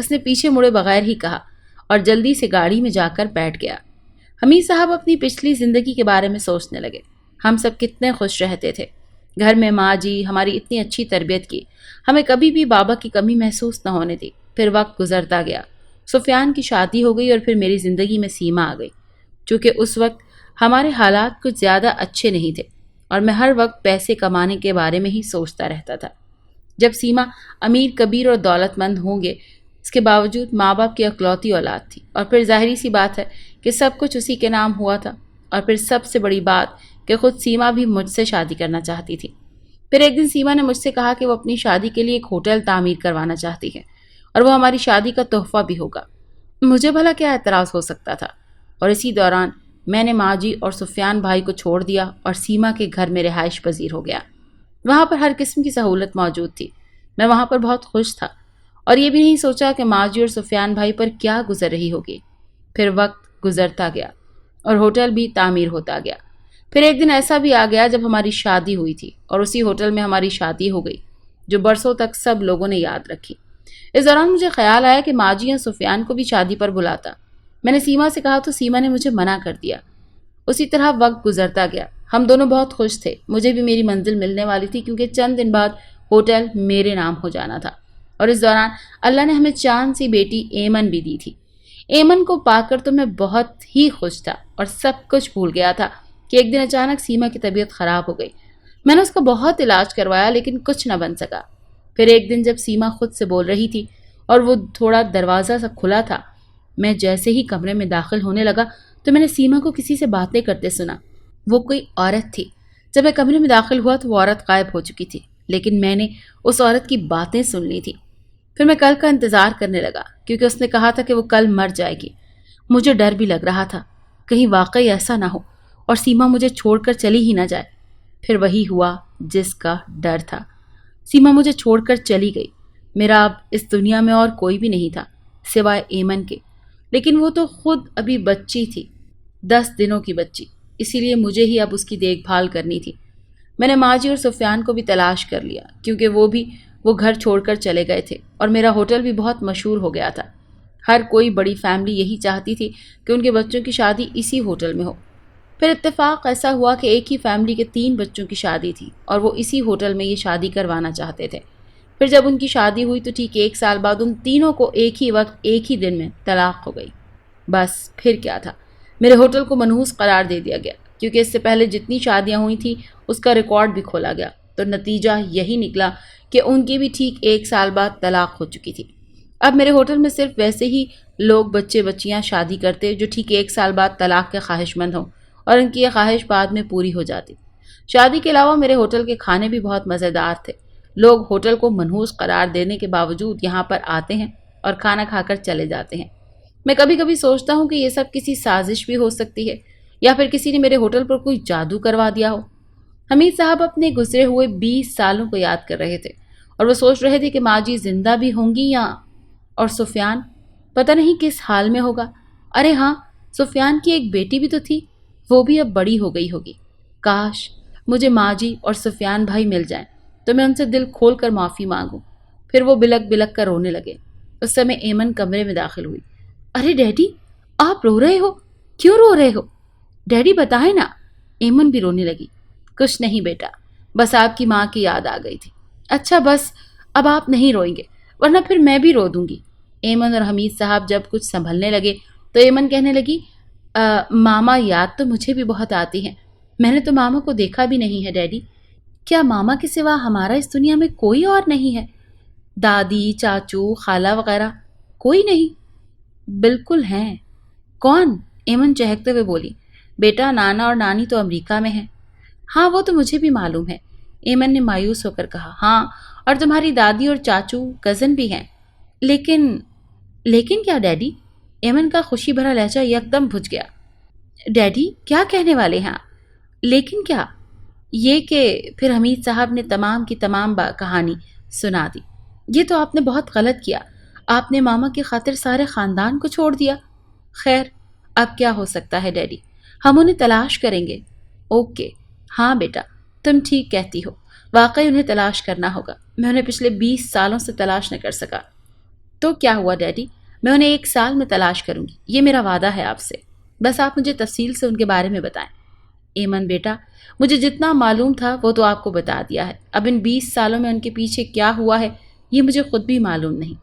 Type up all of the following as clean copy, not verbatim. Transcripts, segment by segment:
اس نے پیچھے مڑے بغیر ہی کہا اور جلدی سے گاڑی میں جا کر بیٹھ گیا۔ حمید صاحب اپنی پچھلی زندگی کے بارے میں سوچنے لگے۔ ہم سب کتنے خوش رہتے تھے، گھر میں ماں جی ہماری اتنی اچھی تربیت کی، ہمیں کبھی بھی بابا کی کمی محسوس نہ ہونے دی۔ پھر وقت گزرتا گیا، سفیان کی شادی ہو گئی اور پھر میری زندگی میں سیما آ گئی۔ چونکہ اس وقت ہمارے حالات کچھ زیادہ اچھے نہیں تھے اور میں ہر وقت پیسے کمانے کے بارے میں ہی سوچتا رہتا تھا۔ جب سیما امیر کبیر اور دولت مند ہوں گے، اس کے باوجود ماں باپ کی اکلوتی اولاد تھی، اور پھر ظاہری سی بات ہے کہ سب کچھ اسی کے نام ہوا تھا۔ اور پھر سب سے بڑی بات کہ خود سیما بھی مجھ سے شادی کرنا چاہتی تھی۔ پھر ایک دن سیما نے مجھ سے کہا کہ وہ اپنی شادی کے لیے ایک ہوٹل تعمیر کروانا چاہتی ہے اور وہ ہماری شادی کا تحفہ بھی ہوگا۔ مجھے بھلا کیا اعتراض ہو سکتا تھا؟ اور اسی دوران میں نے ماں جی اور سفیان بھائی کو چھوڑ دیا اور سیما کے گھر میں رہائش پذیر ہو گیا۔ وہاں پر ہر قسم کی سہولت موجود تھی، میں وہاں پر بہت خوش تھا اور یہ بھی نہیں سوچا کہ ماں جی اور سفیان بھائی پر کیا گزر رہی ہوگی۔ پھر وقت گزرتا گیا اور ہوٹل بھی تعمیر ہوتا گیا۔ پھر ایک دن ایسا بھی آ گیا جب ہماری شادی ہوئی تھی اور اسی ہوٹل میں ہماری شادی ہو گئی، جو برسوں تک سب لوگوں نے یاد رکھی۔ اس دوران مجھے خیال آیا کہ ماں جی یا سفیان کو بھی شادی پر بلاتا۔ میں نے سیما سے کہا تو سیما نے مجھے منع کر دیا۔ اسی طرح وقت گزرتا گیا، ہم دونوں بہت خوش تھے، مجھے بھی میری منزل ملنے والی تھی کیونکہ چند دن بعد ہوٹل میرے نام ہو جانا تھا۔ اور اس دوران اللہ نے ہمیں چاند سی بیٹی ایمن بھی دی تھی۔ ایمن کو پا کر تو میں بہت ہی خوش تھا اور سب کچھ بھول گیا تھا کہ ایک دن اچانک سیما کی طبیعت خراب ہو گئی۔ میں نے اس کا بہت علاج کروایا لیکن کچھ نہ بن سکا۔ پھر ایک دن جب سیما خود سے بول رہی تھی اور وہ تھوڑا دروازہ سا کھلا تھا، میں جیسے ہی کمرے میں داخل ہونے لگا تو میں نے سیما کو کسی سے باتیں کرتے سنا۔ وہ کوئی عورت تھی۔ جب میں کمرے میں داخل ہوا تو وہ عورت غائب ہو چکی تھی، لیکن میں نے اس عورت کی باتیں سن لی تھی۔ پھر میں کل کا انتظار کرنے لگا کیونکہ اس نے کہا تھا کہ وہ کل مر جائے گی۔ مجھے ڈر بھی لگ رہا تھا کہیں واقعی ایسا نہ ہو اور سیما مجھے چھوڑ کر چلی ہی نہ جائے۔ پھر وہی ہوا جس کا ڈر تھا، سیما مجھے چھوڑ کر چلی گئی۔ میرا اب اس دنیا میں اور کوئی بھی نہیں تھا سوائے ایمن کے، لیکن وہ تو خود ابھی بچی تھی، 10 دنوں کی بچی، اسی لیے مجھے ہی اب اس کی دیکھ بھال کرنی تھی۔ میں نے ماں جی اور سفیان کو بھی تلاش کر لیا کیونکہ وہ گھر چھوڑ کر چلے گئے تھے اور میرا ہوٹل بھی بہت مشہور ہو گیا تھا۔ ہر کوئی بڑی فیملی یہی چاہتی تھی کہ ان کے بچوں کی شادی اسی ہوٹل میں ہو۔ پھر اتفاق ایسا ہوا کہ ایک ہی فیملی کے 3 بچوں کی شادی تھی اور وہ اسی ہوٹل میں یہ شادی کروانا چاہتے تھے۔ پھر جب ان کی شادی ہوئی تو ٹھیک 1 سال بعد ان تینوں کو ایک ہی وقت ایک ہی دن میں طلاق ہو گئی۔ بس پھر کیا تھا، میرے ہوٹل کو منحوس قرار دے دیا گیا کیونکہ اس سے پہلے جتنی شادیاں ہوئی تھیں اس کا ریکارڈ بھی کھولا گیا، تو نتیجہ یہی نکلا کہ ان کی بھی ٹھیک 1 سال بعد طلاق ہو چکی تھی۔ اب میرے ہوٹل میں صرف ویسے ہی لوگ بچے بچیاں شادی کرتے جو ٹھیک 1 سال بعد طلاق کے خواہش مند ہوں اور ان کی یہ خواہش بعد میں پوری ہو جاتی۔ شادی کے علاوہ میرے ہوٹل کے کھانے بھی بہت مزیدار تھے۔ لوگ ہوٹل کو منحوس قرار دینے کے باوجود یہاں پر آتے ہیں اور کھانا کھا کر چلے جاتے ہیں۔ میں کبھی کبھی سوچتا ہوں کہ یہ سب کسی سازش بھی ہو سکتی ہے یا پھر کسی نے میرے ہوٹل پر کوئی جادو کروا دیا ہو۔ حمید صاحب اپنے گزرے ہوئے 20 سالوں کو یاد کر رہے تھے اور وہ سوچ رہے تھے کہ ماں جی زندہ بھی ہوں گی اور سفیان پتہ نہیں کس حال میں ہوگا۔ ارے ہاں، سفیان کی ایک بیٹی بھی تو تھی، وہ بھی اب بڑی ہو گئی ہوگی۔ کاش مجھے ماں جی اور سفیان بھائی مل جائیں تو میں ان سے دل کھول کر معافی مانگوں۔ پھر وہ بلک بلک کر رونے لگے۔ اس سمے ایمن کمرے میں داخل ہوئی۔ ارے ڈیڈی، آپ رو رہے ہو؟ کیوں رو رہے ہو؟ ڈیڈی بتائیں نا۔ ایمن بھی رونے لگی۔ کچھ نہیں بیٹا، بس آپ کی ماں کی یاد آ گئی تھی۔ اچھا بس اب آپ نہیں روئیں گے ورنہ پھر میں بھی رو دوں گی۔ ایمن اور حمید صاحب جب کچھ سنبھلنے لگے تو ایمن کہنے لگی، ماما یاد تو مجھے بھی بہت آتی ہیں، میں نے تو ماما کو دیکھا بھی نہیں ہے ڈیڈی۔ کیا ماما کے سوا ہمارا اس دنیا میں کوئی اور نہیں ہے؟ دادی، چاچو، خالہ وغیرہ کوئی نہیں؟ بالکل ہیں۔ کون؟ ایمن چہکتے ہوئے بولی۔ بیٹا نانا اور نانی تو امریکہ میں ہیں۔ ہاں وہ تو مجھے بھی معلوم ہے، ایمن نے مایوس ہو کر کہا۔ ہاں، اور تمہاری دادی اور چاچو کزن بھی ہیں۔ لیکن کیا ڈیڈی؟ ایمن کا خوشی بھرا لہجہ یکدم بھج گیا۔ ڈیڈی کیا کہنے والے ہیں آپ؟ لیکن کیا؟ یہ کہ پھر حمید صاحب نے تمام کی تمام کہانی سنا دی۔ یہ تو آپ نے بہت غلط کیا، آپ نے ماما کی خاطر سارے خاندان کو چھوڑ دیا۔ خیر اب کیا ہو سکتا ہے ڈیڈی، ہم انہیں تلاش کریں گے۔ اوکے، ہاں بیٹا تم ٹھیک کہتی ہو، واقعی انہیں تلاش کرنا ہوگا، میں انہیں پچھلے 20 سالوں سے تلاش نہ کر سکا۔ تو کیا ہوا ڈیڈی، میں انہیں 1 سال میں تلاش کروں گی، یہ میرا وعدہ ہے آپ سے، بس آپ مجھے تفصیل سے ان کے بارے میں بتائیں۔ ایمن بیٹا، مجھے جتنا معلوم تھا وہ تو آپ کو بتا دیا ہے، اب ان 20 سالوں میں ان کے پیچھے کیا ہوا ہے یہ مجھے خود بھی معلوم نہیں۔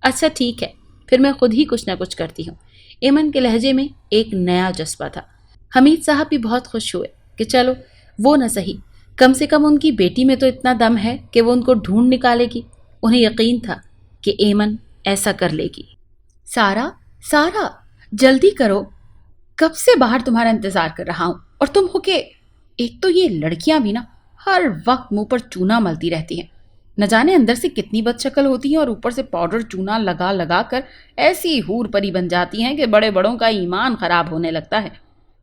اچھا ٹھیک ہے، پھر میں خود ہی کچھ نہ کچھ کرتی ہوں۔ ایمن کے لہجے میں ایک نیا جذبہ تھا۔ حمید صاحب بھی بہت خوش ہوئے کہ چلو وہ نہ صحیح، کم سے کم ان کی بیٹی میں تو اتنا دم ہے کہ وہ ان کو ڈھونڈ نکالے گی۔ انہیں یقین تھا کہ ایمن ایسا کر لے گی۔ سارا، سارا، جلدی کرو، کب سے باہر تمہارا انتظار کر رہا ہوں، اور تم ہو کہ ایک تو یہ لڑکیاں بھی نا ہر وقت منہ پر چونا ملتی رہتی ہیں، نہ جانے اندر سے کتنی بد شکل ہوتی ہیں، اور اوپر سے پاؤڈر چونا لگا لگا کر ایسی ہور پری بن جاتی ہیں کہ بڑے بڑوں کا ایمان خراب ہونے لگتا ہے۔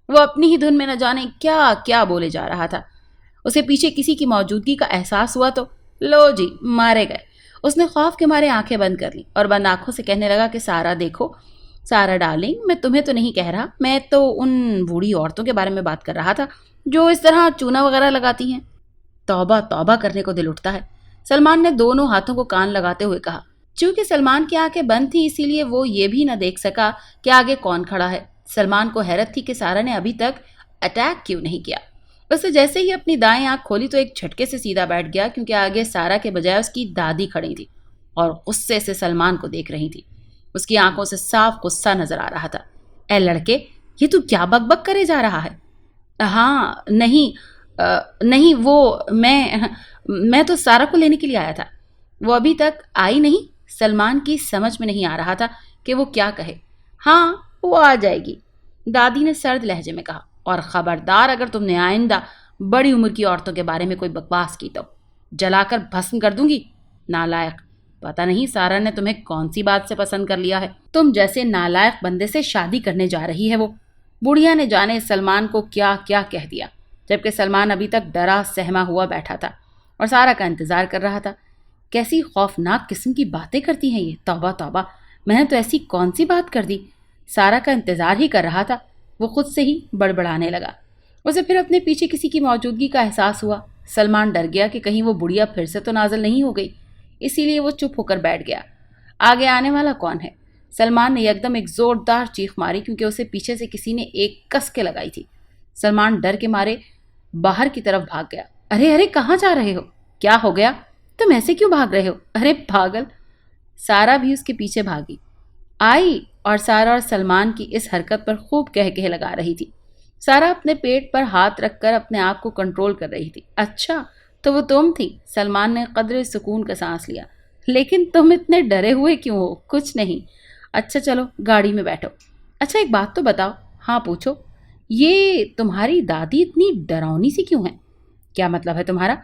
وہ اپنی ہی دھن میں نہ جانے کیا کیا بولے جا رہا تھا۔ اسے پیچھے کسی کی موجودگی کا احساس ہوا تو لو جی مارے گئے۔ اس نے خوف کے مارے آنکھیں بند کر لی اور بند آنکھوں سے کہنے لگا کہ سارا دیکھو، سارا ڈارلنگ، میں تمہیں تو نہیں کہہ رہا، میں تو ان بوڑھی عورتوں کے بارے میں بات کر رہا تھا جو اس طرح چونا وغیرہ لگاتی ہیں۔ توبہ توبہ کرنے کو دل اٹھتا ہے، سلمان نے دونوں ہاتھوں کو کان لگاتے ہوئے کہا۔ چونکہ سلمان کی آنکھیں بند تھیں اسی لیے وہ یہ بھی نہ دیکھ سکا کہ آگے کون کھڑا ہے۔ سلمان کو حیرت تھی کہ سارا نے ابھی تک اٹیک کیوں نہیں کیا۔ اسے جیسے ہی اپنی دائیں آنکھ کھولی تو ایک جھٹکے سے سیدھا بیٹھ گیا، کیونکہ آگے سارا کے بجائے اس کی دادی کھڑی تھی اور غصے سے سلمان کو دیکھ رہی تھی۔ اس کی آنکھوں سے صاف غصہ نظر آ رہا تھا۔ اے لڑکے، یہ تو کیا بک بک کرے جا رہا ہے؟ ہاں نہیں وہ میں تو سارا کو لینے کے لیے آیا تھا۔ وہ ابھی تک آئی نہیں؟ سلمان کی سمجھ میں نہیں آ رہا تھا کہ وہ کیا کہے۔ ہاں وہ آ جائے گی، دادی نے سرد لہجے میں کہا، اور خبردار اگر تم نے آئندہ بڑی عمر کی عورتوں کے بارے میں کوئی بکواس کی تو جلا کر بھسم کر دوں گی۔ نالائق، پتہ نہیں سارا نے تمہیں کون سی بات سے پسند کر لیا ہے، تم جیسے نالائق بندے سے شادی کرنے جا رہی ہے وہ۔ بڑھیا نے جانے سلمان کو کیا کیا کہہ دیا، جبکہ سلمان ابھی تک ڈرا سہما ہوا بیٹھا تھا اور سارا کا انتظار کر رہا تھا۔ کیسی خوفناک قسم کی باتیں کرتی ہیں یہ، توبہ توبہ، میں نے تو ایسی کون سی بات کر دی؟ سارا کا انتظار ہی کر رہا تھا، وہ خود سے ہی بڑبڑانے لگا۔ اسے پھر اپنے پیچھے کسی کی موجودگی کا احساس ہوا۔ سلمان ڈر گیا کہ کہیں وہ بڑھیا پھر سے تو نازل نہیں ہو گئی، اسی لیے وہ چپ ہو کر بیٹھ گیا۔ آگے آنے والا کون ہے؟ سلمان نے یکدم ایک زوردار چیخ ماری، کیونکہ اسے پیچھے سے کسی نے ایک کس کے لگائی تھی۔ سلمان ڈر کے مارے باہر کی طرف بھاگ گیا۔ ارے ارے، کہاں جا رہے ہو؟ کیا ہو گیا؟ تم ایسے کیوں بھاگ رہے ہو؟ ارے پاگل! سارا بھی اس کے پیچھے بھاگی آئی اور سارا اور سلمان کی اس حرکت پر خوب کہہ لگا رہی تھی۔ سارا اپنے پیٹ پر ہاتھ رکھ کر اپنے آپ کو کنٹرول کر رہی تھی۔ اچھا تو وہ تم تھی؟ سلمان نے قدرے سکون کا سانس لیا۔ لیکن تم اتنے ڈرے ہوئے کیوں ہو؟ کچھ نہیں۔ اچھا چلو گاڑی میں بیٹھو۔ اچھا ایک بات تو بتاؤ۔ ہاں پوچھو۔ یہ تمہاری دادی اتنی ڈراؤنی سی کیوں ہے؟ کیا مطلب ہے تمہارا؟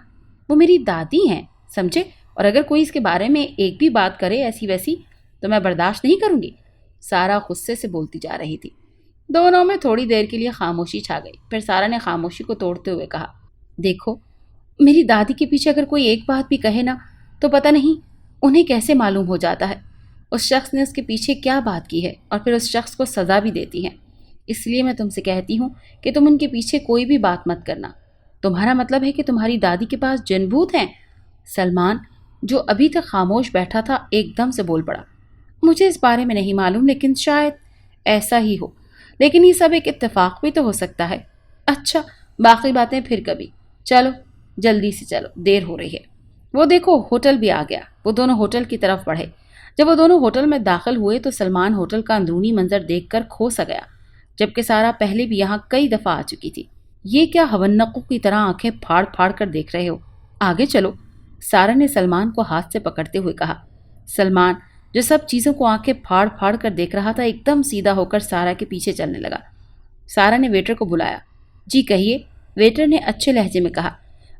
وہ میری دادی ہیں، سمجھے؟ اور اگر کوئی اس کے بارے میں ایک بھی بات کرے ایسی ویسی تو میں برداشت نہیں کروں گی۔ سارا غصے سے بولتی جا رہی تھی۔ دونوں میں تھوڑی دیر کے لیے خاموشی چھا گئی، پھر سارا نے خاموشی کو توڑتے ہوئے کہا، دیکھو میری دادی کے پیچھے اگر کوئی ایک بات بھی کہے نا تو پتہ نہیں انہیں کیسے معلوم ہو جاتا ہے اس شخص نے اس کے پیچھے کیا بات کی ہے، اور پھر اس شخص کو سزا بھی دیتی ہیں۔ اس لیے میں تم سے کہتی ہوں کہ تم ان کے پیچھے کوئی بھی بات مت کرنا۔ تمہارا مطلب ہے کہ تمہاری دادی کے پاس جن بھوت ہیں؟ سلمان جو ابھی تک خاموش بیٹھا تھا ایک دم سے بول پڑا، مجھے اس بارے میں نہیں معلوم، لیکن شاید ایسا ہی ہو، لیکن یہ سب ایک اتفاق بھی تو ہو سکتا ہے۔ اچھا باقی باتیں پھر کبھی، چلو جلدی سے چلو، دیر ہو رہی ہے۔ وہ دیکھو ہوٹل بھی آ گیا۔ وہ دونوں ہوٹل کی طرف بڑھے۔ جب وہ دونوں ہوٹل میں داخل ہوئے تو سلمان ہوٹل کا اندرونی منظر دیکھ کر کھو سا گیا، جبکہ سارا پہلے بھی یہاں کئی دفعہ آ چکی تھی۔ یہ کیا ہونقوں کی طرح آنکھیں پھاڑ پھاڑ کر دیکھ رہے ہو؟ آگے چلو، سارا نے سلمان کو ہاتھ سے پکڑتے ہوئے کہا۔ سلمان جو سب چیزوں کو آنکھیں پھاڑ پھاڑ کر دیکھ رہا تھا ایک دم سیدھا ہو کر سارا کے پیچھے چلنے لگا۔ سارا نے ویٹر کو بلایا۔ جی کہیے، ویٹر نے اچھے لہجے میں کہا۔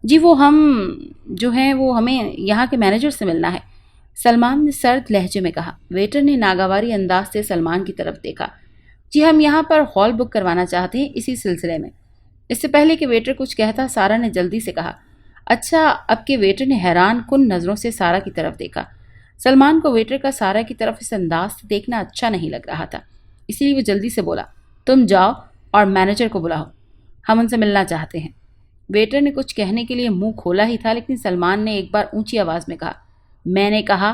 جی وہ ہمیں یہاں کے مینیجر سے ملنا ہے، سلمان نے سرد لہجے میں کہا۔ ویٹر نے ناگواری انداز سے سلمان کی طرف دیکھا۔ جی ہم یہاں پر ہال بک کروانا چاہتے ہیں اسی سلسلے میں۔ اس سے پہلے کہ ویٹر کچھ کہتا سارا نے جلدی سے کہا۔ اچھا، اب کہ ویٹر نے حیران کن نظروں سے سارا کی طرف دیکھا۔ سلمان کو ویٹر کا سارا کی طرف اس انداز سے دیکھنا اچھا نہیں لگ رہا تھا، اسی لیے وہ جلدی سے بولا، تم جاؤ اور مینیجر کو بلاؤ، ہم ان سے ملنا چاہتے ہیں۔ ویٹر نے کچھ کہنے کے لیے منہ کھولا ہی تھا، لیکن سلمان نے ایک بار اونچی آواز میں کہا، میں نے کہا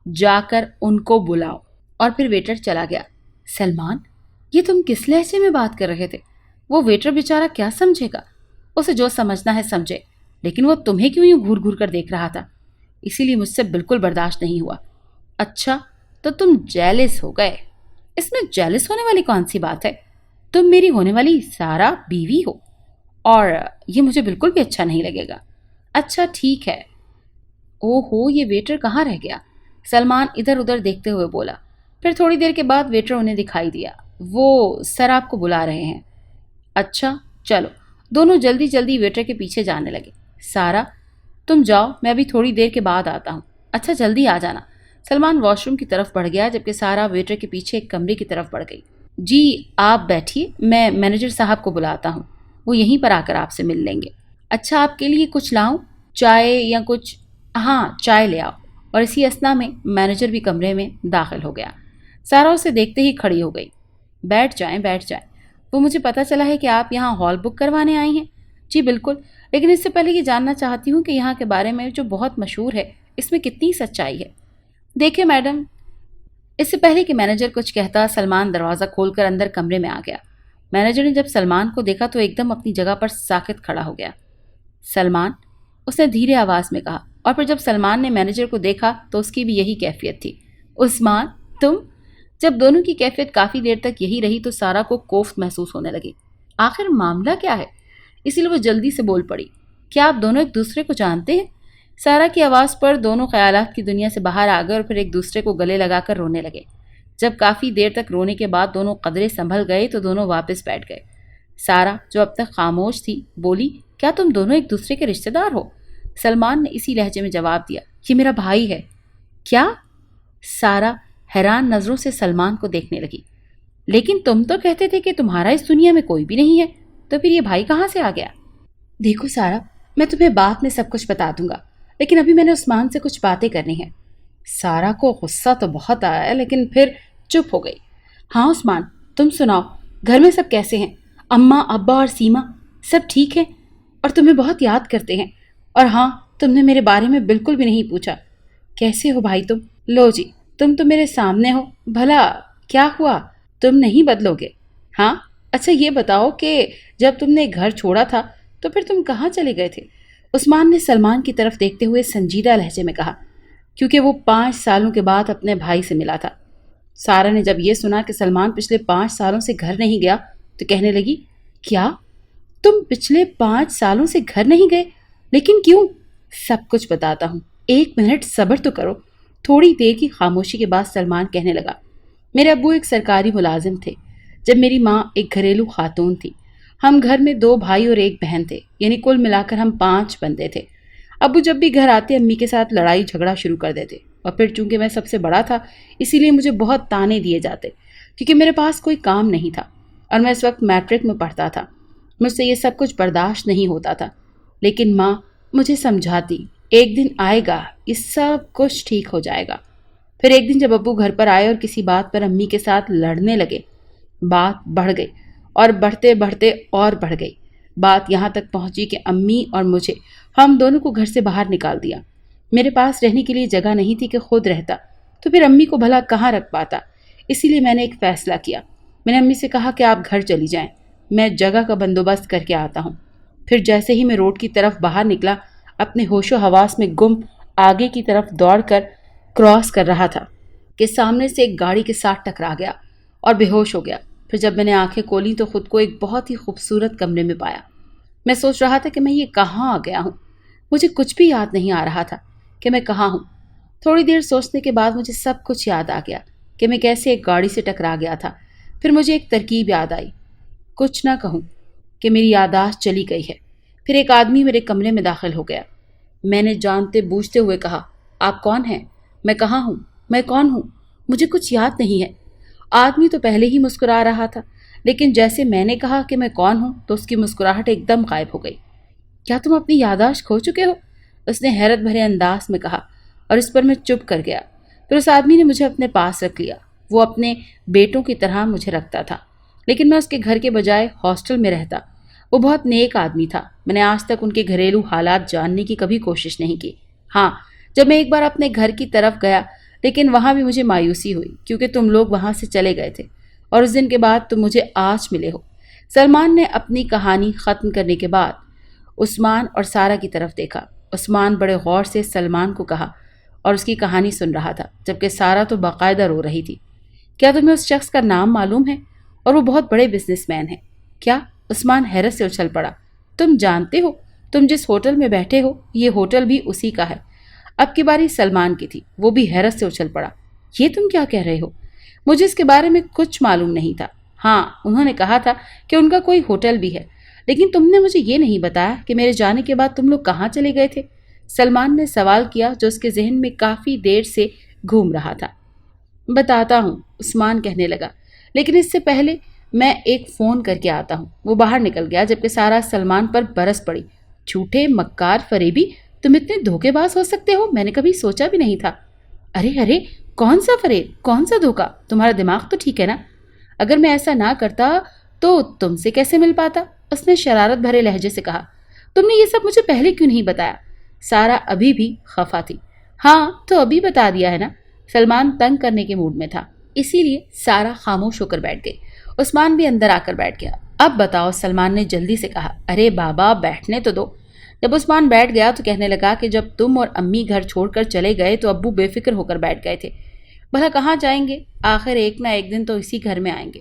جا کر ان کو بلاؤ۔ اور پھر ویٹر چلا گیا۔ سلمان، یہ تم کس لہجے میں بات کر رہے تھے؟ وہ ویٹر بیچارہ کیا سمجھے گا؟ اسے جو سمجھنا ہے سمجھے، لیکن وہ تمہیں کیوں یوں گھور گھور کر دیکھ رہا تھا؟ اسی لیے مجھ سے بالکل برداشت نہیں ہوا۔ اچھا، تو تم جیلس ہو گئے؟ اس میں جیلس ہونے والی کون سی بات ہے؟ تم میری ہونے والی سارا بیوی ہو، اور یہ مجھے بالکل بھی اچھا نہیں لگے گا۔ اچھا ٹھیک ہے۔ او ہو، یہ ویٹر کہاں رہ گیا؟ سلمان ادھر ادھر دیکھتے ہوئے بولا۔ پھر تھوڑی دیر کے بعد ویٹر انہیں دکھائی دیا۔ وہ سر آپ کو بلا رہے ہیں۔ اچھا چلو۔ دونوں جلدی جلدی ویٹر کے پیچھے جانے لگے۔ سارا، تم جاؤ، میں ابھی تھوڑی دیر کے بعد آتا ہوں۔ اچھا جلدی آ جانا۔ سلمان واش روم کی طرف بڑھ گیا، جبکہ سارا ویٹر کے پیچھے ایک کمرے کی طرف بڑھ گئی۔ جی آپ بیٹھیے، میں مینیجر صاحب کو بلاتا ہوں، وہ یہیں پر آ کر آپ سے مل لیں گے۔ اچھا آپ کے لیے کچھ لاؤں؟ چائے یا کچھ؟ ہاں چائے لے آؤ۔ اور اسی اثنا میں مینیجر بھی کمرے میں داخل ہو گیا۔ سارا اسے دیکھتے ہی کھڑی ہو گئی۔ بیٹھ جائیں بیٹھ جائیں۔ وہ مجھے پتہ چلا ہے کہ آپ یہاں ہال بک کروانے آئی ہیں۔ جی بالکل، لیکن اس سے پہلے یہ جاننا چاہتی ہوں کہ یہاں کے بارے میں جو بہت مشہور ہے، اس میں کتنی سچائی ہے؟ دیکھیں میڈم، اس سے پہلے کہ مینیجر کچھ کہتا، سلمان دروازہ کھول کر اندر کمرے میں آ گیا۔ مینیجر نے جب سلمان کو دیکھا تو ایک دم اپنی جگہ پر ساکت کھڑا ہو گیا۔ سلمان، اس نے دھیرے آواز میں کہا، اور پھر جب سلمان نے مینیجر کو دیکھا تو اس کی بھی یہی کیفیت تھی۔ عثمان، تم؟ جب دونوں کی کیفیت کافی دیر تک یہی رہی تو سارا کو کوفت محسوس ہونے لگی۔ آخر معاملہ کیا ہے؟ اسی لیے وہ جلدی سے بول پڑی، کیا آپ دونوں ایک دوسرے کو جانتے ہیں؟ سارا کی آواز پر دونوں خیالات کی دنیا سے باہر آ گئے اور پھر ایک دوسرے کو گلے لگا کر رونے لگے۔ جب کافی دیر تک رونے کے بعد دونوں قدرے سنبھل گئے تو دونوں واپس بیٹھ گئے۔ سارا جو اب تک خاموش تھی بولی، کیا تم دونوں ایک دوسرے کے رشتہ دار ہو؟ سلمان نے اسی لہجے میں جواب دیا، یہ میرا بھائی ہے۔ کیا؟ سارا حیران نظروں سے سلمان کو دیکھنے لگی۔ لیکن تم تو کہتے تھے کہ تمہارا اس دنیا میں کوئی بھی نہیں ہے، تو پھر یہ بھائی کہاں سے آ گیا؟ دیکھو سارا، میں تمہیں بعد میں سب کچھ بتا دوں گا، لیکن ابھی میں نے عثمان سے کچھ باتیں کرنی ہیں۔ سارا کو غصہ تو بہت آیا لیکن پھر چپ ہو گئی۔ ہاں عثمان، تم سناؤ، گھر میں سب کیسے ہیں؟ اماں، ابا اور سیما سب ٹھیک ہیں؟ اور تمہیں بہت یاد کرتے ہیں۔ اور ہاں، تم نے میرے بارے میں بالکل بھی نہیں پوچھا۔ کیسے ہو بھائی تم؟ لو جی، تم تو میرے سامنے ہو، بھلا کیا ہوا؟ تم نہیں بدلو گے؟ ہاں، اچھا یہ بتاؤ کہ جب تم نے گھر چھوڑا تھا تو پھر تم کہاں چلے گئے تھے؟ عثمان نے سلمان کی طرف دیکھتے ہوئے سنجیدہ لہجے میں کہا، کیونکہ وہ 5 سالوں کے بعد اپنے بھائی سے ملا تھا۔ سارا نے جب یہ سنا کہ سلمان پچھلے 5 سالوں سے گھر نہیں گیا تو کہنے لگی، کیا تم پچھلے 5 سالوں سے گھر نہیں گئے؟ لیکن کیوں؟ سب کچھ بتاتا ہوں، 1 منٹ صبر تو کرو۔ تھوڑی دیر کی خاموشی کے بعد سلمان کہنے لگا، میرے ابو ایک سرکاری ملازم تھے جب میری ماں ایک گھریلو خاتون تھی۔ ہم گھر میں 2 بھائی اور 1 بہن تھے، یعنی کل ملا کر ہم 5 بندے تھے۔ ابو جب بھی گھر آتے امی کے ساتھ لڑائی جھگڑا شروع کر دیتے، اور پھر چونکہ میں سب سے بڑا تھا اسی لیے مجھے بہت تانے دیے جاتے، کیونکہ میرے پاس کوئی کام نہیں تھا اور میں اس وقت میٹرک میں پڑھتا تھا۔ مجھ سے یہ سب کچھ برداشت نہیں ہوتا تھا، لیکن ماں مجھے سمجھاتی، ایک دن آئے گا، یہ سب کچھ ٹھیک ہو جائے گا۔ پھر ایک دن جب ابو گھر پر آئے اور کسی بات پر امی کے ساتھ لڑنے لگے، بات بڑھ گئی اور بڑھتے بڑھتے اور بڑھ گئی۔ بات یہاں تک پہنچی کہ امی اور مجھے، ہم دونوں کو گھر سے باہر نکال دیا۔ میرے پاس رہنے کے لیے جگہ نہیں تھی کہ خود رہتا، تو پھر امی کو بھلا کہاں رکھ پاتا؟ اسی لیے میں نے ایک فیصلہ کیا۔ میں نے امی سے کہا کہ آپ گھر چلی جائیں، میں جگہ کا بندوبست کر کے آتا ہوں۔ پھر جیسے ہی میں روڈ کی طرف باہر نکلا، اپنے ہوش و حواس میں گم آگے کی طرف دوڑ کر کراس کر رہا تھا کہ سامنے سے ایک گاڑی کے ساتھ ٹکرا گیا اور بے ہوش ہو گیا۔ پھر جب میں نے آنکھیں کھولی تو خود کو ایک بہت ہی خوبصورت کمرے میں پایا۔ میں سوچ رہا تھا کہ میں یہ کہاں آ گیا ہوں۔ مجھے کچھ بھی یاد نہیں آ رہا تھا کہ میں کہاں ہوں۔ تھوڑی دیر سوچنے کے بعد مجھے سب کچھ یاد آ گیا کہ میں کیسے ایک گاڑی سے ٹکرا گیا تھا۔ پھر مجھے ایک ترکیب یاد آئی، کچھ نہ کہوں کہ میری یادداشت چلی گئی ہے۔ پھر ایک آدمی میرے کمرے میں داخل ہو گیا۔ میں نے جانتے بوجھتے ہوئے کہا، آپ کون ہیں؟ میں کہاں ہوں؟ میں کون ہوں؟ مجھے کچھ یاد نہیں ہے۔ آدمی تو پہلے ہی مسکرا رہا تھا، لیکن جیسے میں نے کہا کہ میں کون ہوں تو اس کی مسکراہٹ ایک دم غائب ہو گئی۔ کیا تم اپنی یادداشت کھو چکے ہو؟ اس نے حیرت بھرے انداز میں کہا، اور اس پر میں چپ کر گیا۔ پھر اس آدمی نے مجھے اپنے پاس رکھ لیا۔ وہ اپنے بیٹوں کی طرح مجھے رکھتا تھا، لیکن میں اس کے گھر کے بجائے ہاسٹل میں رہتا۔ وہ بہت نیک آدمی تھا۔ میں نے آج تک ان کے گھریلو حالات جاننے کی کبھی کوشش نہیں کی۔ ہاں، جب میں ایک بار اپنے گھر کی طرف گیا لیکن وہاں بھی مجھے مایوسی ہوئی کیونکہ تم لوگ وہاں سے چلے گئے تھے اور اس دن کے بعد تم مجھے آج ملے ہو۔ سلمان نے اپنی کہانی ختم کرنے کے بعد عثمان اور سارا کی طرف دیکھا۔ عثمان بڑے غور سے سلمان کو کہا اور اس کی کہانی سن رہا تھا، جبکہ سارا تو باقاعدہ رو رہی تھی۔ کیا تمہیں اس شخص کا نام معلوم ہے؟ اور وہ بہت بڑے بزنس مین ہیں کیا؟ عثمان حیرت سے اچھل پڑا۔ تم جانتے ہو؟ تم جس ہوٹل میں بیٹھے ہو یہ ہوٹل بھی اسی کا ہے۔ اب کی باری سلمان کی تھی، وہ بھی حیرت سے اچھل پڑا۔ یہ تم کیا کہہ رہے ہو؟ مجھے اس کے بارے میں کچھ معلوم نہیں تھا۔ ہاں، انہوں نے کہا تھا کہ ان کا کوئی ہوٹل بھی ہے، لیکن تم نے مجھے یہ نہیں بتایا کہ میرے جانے کے بعد تم لوگ کہاں چلے گئے تھے؟ سلمان نے سوال کیا جو اس کے ذہن میں کافی دیر سے گھوم رہا تھا۔ بتاتا ہوں، عثمان کہنے لگا، لیکن اس سے پہلے میں ایک فون کر کے آتا ہوں۔ وہ باہر نکل گیا جبکہ سارا سلمان پر برس پڑی۔ جھوٹے، مکار، فریبی، تم اتنے دھوکے باز ہو سکتے ہو؟ میں نے کبھی سوچا بھی نہیں تھا۔ ارے کون سا فریب، کون سا دھوکا؟ تمہارا دماغ تو ٹھیک ہے نا؟ اگر میں ایسا نہ کرتا تو تم سے کیسے مل پاتا؟ اس نے شرارت بھرے لہجے سے کہا۔ تم نے یہ سب مجھے پہلے کیوں نہیں بتایا؟ سارا ابھی بھی خفا تھی۔ ہاں تو ابھی بتا دیا ہے نا۔ سلمان تنگ کرنے کے موڈ میں تھا، اسی لیے سارا خاموش ہو کر بیٹھ گئی۔ عثمان بھی اندر آ کر بیٹھ گیا۔ اب بتاؤ، سلمان نے جلدی سے کہا۔ ارے بابا بیٹھنے تو دو۔ جب عثمان بیٹھ گیا تو کہنے لگا کہ جب تم اور امی گھر چھوڑ کر چلے گئے تو ابو بے فکر ہو کر بیٹھ گئے تھے۔ بھلا کہاں جائیں گے؟ آخر ایک نہ ایک دن تو اسی گھر میں آئیں گے۔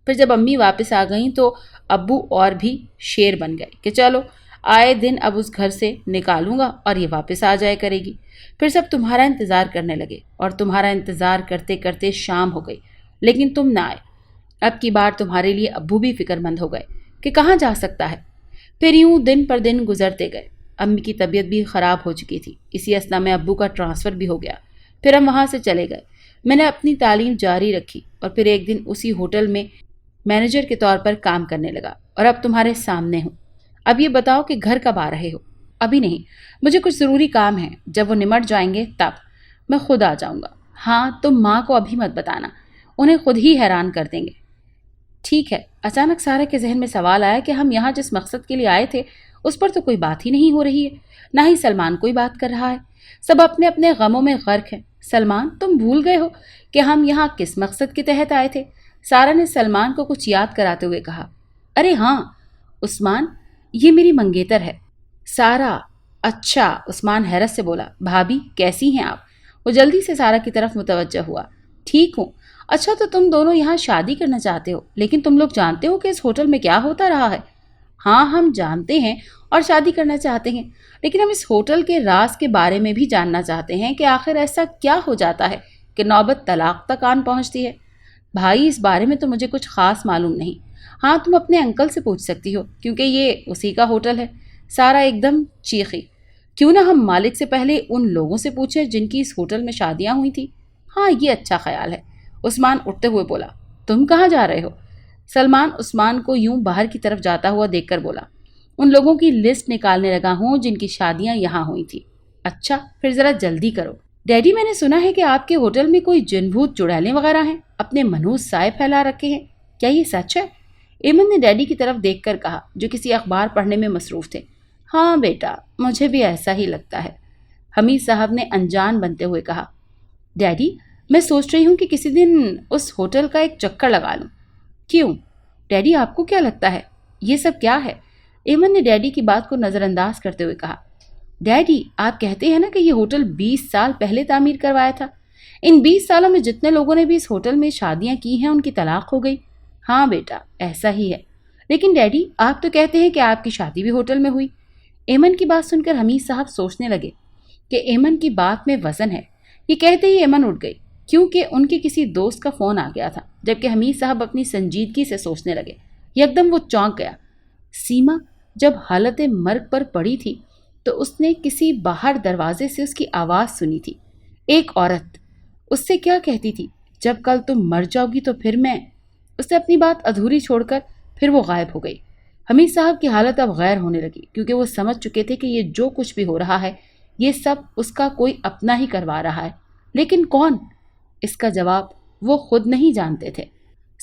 پھر جب امی واپس آ گئیں تو ابو اور بھی شیر بن گئے کہ چلو آئے دن اب اس گھر سے نکالوں گا اور یہ واپس آ جائے کرے گی۔ پھر سب تمہارا انتظار کرنے لگے اور تمہارا انتظار کرتے کرتے شام ہو گئی، لیکن تم نہ آئے۔ اب کی بار تمہارے لیے ابو بھی فکر مند ہو گئے کہ کہاں جا سکتا ہے۔ پھر یوں دن پر دن گزرتے گئے۔ امی کی طبیعت بھی خراب ہو چکی تھی، اسی اثنا میں ابو کا ٹرانسفر بھی ہو گیا۔ پھر ہم وہاں سے چلے گئے۔ میں نے اپنی تعلیم جاری رکھی اور پھر ایک دن اسی ہوٹل میں مینیجر کے طور پر کام کرنے لگا اور اب تمہارے سامنے ہوں۔ اب یہ بتاؤ کہ گھر کب آ رہے ہو؟ ابھی نہیں، مجھے کچھ ضروری کام ہے، جب وہ نمٹ جائیں گے تب میں خود آ جاؤں گا۔ ہاں تم ماں کو ابھی مت بتانا، انہیں خود ہی حیران کر دیں گے۔ ٹھیک ہے۔ اچانک سارا کے ذہن میں سوال آیا کہ ہم یہاں جس مقصد کے لیے آئے تھے اس پر تو کوئی بات ہی نہیں ہو رہی ہے، نہ ہی سلمان کوئی بات کر رہا ہے۔ سب اپنے اپنے غموں میں غرق ہیں۔ سلمان تم بھول گئے ہو کہ ہم یہاں کس مقصد کے تحت آئے تھے؟ سارا نے سلمان کو کچھ یاد کراتے ہوئے کہا۔ ارے ہاں عثمان، یہ میری منگیتر ہے۔ سارا، اچھا، عثمان حیرت سے بولا۔ بھابھی کیسی ہیں آپ؟ وہ جلدی سے سارا کی طرف متوجہ ہوا۔ ٹھیک ہوں۔ اچھا تو تم دونوں یہاں شادی کرنا چاہتے ہو، لیکن تم لوگ جانتے ہو کہ اس ہوٹل میں کیا ہوتا رہا ہے؟ ہاں ہم جانتے ہیں اور شادی کرنا چاہتے ہیں، لیکن ہم اس ہوٹل کے راز کے بارے میں بھی جاننا چاہتے ہیں کہ آخر ایسا کیا ہو جاتا ہے کہ نوبت طلاق تک آن پہنچتی ہے۔ بھائی اس بارے میں تو مجھے کچھ خاص معلوم نہیں۔ ہاں تم اپنے انکل سے پوچھ سکتی ہو کیونکہ یہ اسی کا ہوٹل ہے۔ سارا ایک دم چیخی۔ کیوں نہ ہم مالک سے پہلے ان لوگوں سے پوچھیں جن کی اس ہوٹل میں شادیاں ہوئی تھی؟ ہاں یہ اچھا خیال ہے۔ عثمان اٹھتے ہوئے بولا۔ تم کہاں جا رہے ہو؟ سلمان عثمان کو یوں باہر کی طرف جاتا ہوا دیکھ کر بولا۔ ان لوگوں کی لسٹ نکالنے لگا ہوں جن کی شادیاں یہاں ہوئی تھی۔ اچھا پھر ذرا جلدی کرو۔ ڈیڈی میں نے سنا ہے کہ آپ کے ہوٹل میں کوئی جن بھوت چڑیلیں وغیرہ ہیں، اپنے منحوس سائے پھیلا رکھے ہیں، کیا یہ سچ ہے؟ ایمن نے ڈیڈی کی طرف دیکھ کر کہا جو کسی اخبار پڑھنے میں مصروف تھے۔ ہاں بیٹا، مجھے بھی ایسا ہی لگتا ہے، حمید صاحب نے انجان بنتے ہوئے کہا۔ ڈیڈی میں سوچ رہی ہوں کہ کسی دن اس ہوٹل کا ایک چکر لگا لوں۔ کیوں؟ ڈیڈی آپ کو کیا لگتا ہے یہ سب کیا ہے؟ ایمن نے ڈیڈی کی بات کو نظر انداز کرتے ہوئے کہا۔ ڈیڈی آپ کہتے ہیں نا کہ یہ ہوٹل 20 سال پہلے تعمیر کروایا تھا، ان 20 سالوں میں جتنے لوگوں نے بھی اس ہوٹل میں شادیاں کی ہیں ان کی طلاق ہو گئی۔ ہاں بیٹا ایسا ہی ہے، لیکن ڈیڈی آپ تو کہتے ہیں کہ آپ کی شادی بھی ہوٹل میں ہوئی۔ ایمن کی بات سن کر حمید صاحب سوچنے لگے کہ ایمن کی بات میں وزن ہے۔ یہ کہتے ہی ایمن اٹھ گئی کیونکہ ان کے کسی دوست کا فون آ گیا تھا، جبکہ حمید صاحب اپنی سنجیدگی سے سوچنے لگے۔ یکدم وہ چونک گیا۔ سیما جب حالت مرگ پر پڑی تھی تو اس نے کسی باہر دروازے سے اس کی آواز سنی تھی، ایک عورت۔ اس سے کیا کہتی تھی؟ جب کل تم مر جاؤ گی تو پھر میں۔ اس نے اپنی بات ادھوری چھوڑ کر پھر وہ غائب ہو گئی۔ حمید صاحب کی حالت اب غیر ہونے لگی کیونکہ وہ سمجھ چکے تھے کہ یہ جو کچھ بھی ہو رہا ہے یہ سب اس کا کوئی اپنا ہی کروا رہا ہے، لیکن کون؟ اس کا جواب وہ خود نہیں جانتے تھے۔